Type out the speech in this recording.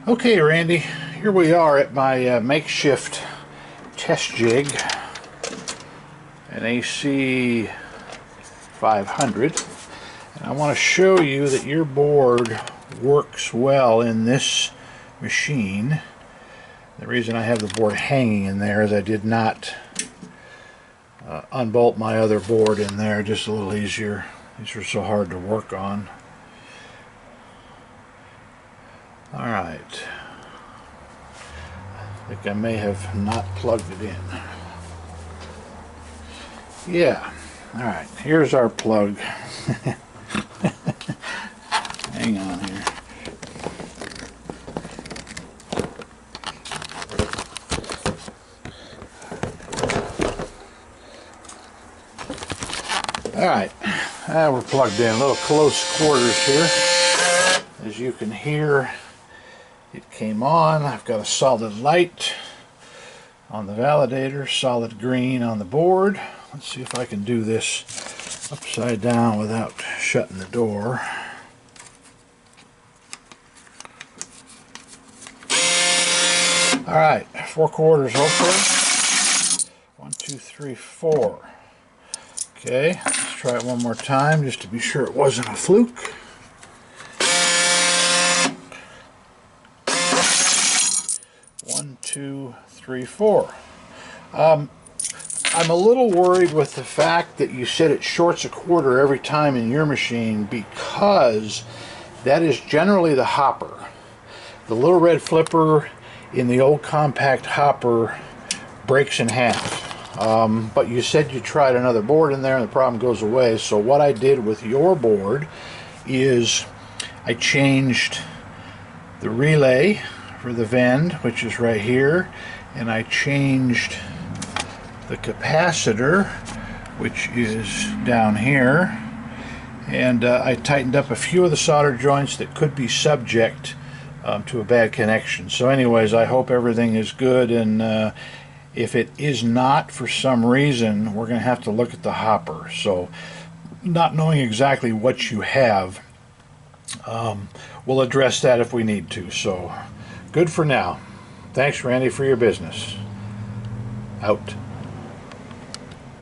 Okay, Randy, here we are at my makeshift test jig, an AC 500, and I want to show you that your board works well in this machine. The reason I have the board hanging in there is I did not unbolt my other board in there, just a little easier. These are so hard to work on. Alright, I think I may have not plugged it in. Yeah, alright, here's our plug. Hang on here. Alright, we're plugged in. A little close quarters here. As you can hear, it came on. I've got a solid light on the validator, solid green on the board. Let's see if I can do this upside down without shutting the door. Alright, 4 quarters hopefully. 1, 2, 3, 4. Okay, let's try it one more time just to be sure it wasn't a fluke. One, two, three, four. I'm a little worried with the fact that you said it shorts a quarter every time in your machine, because that is generally the hopper. The little red flipper in the old compact hopper breaks in half. But you said you tried another board in there and the problem goes away. So what I did with your board is I changed the relay for the vend, which is right here, and I changed the capacitor, which is down here, and I tightened up a few of the solder joints that could be subject to a bad connection. So anyways, I hope everything is good, and if it is not for some reason, we're going to have to look at the hopper. So not knowing exactly what you have, we'll address that if we need to. So good for now. Thanks, Randy, for your business. Out.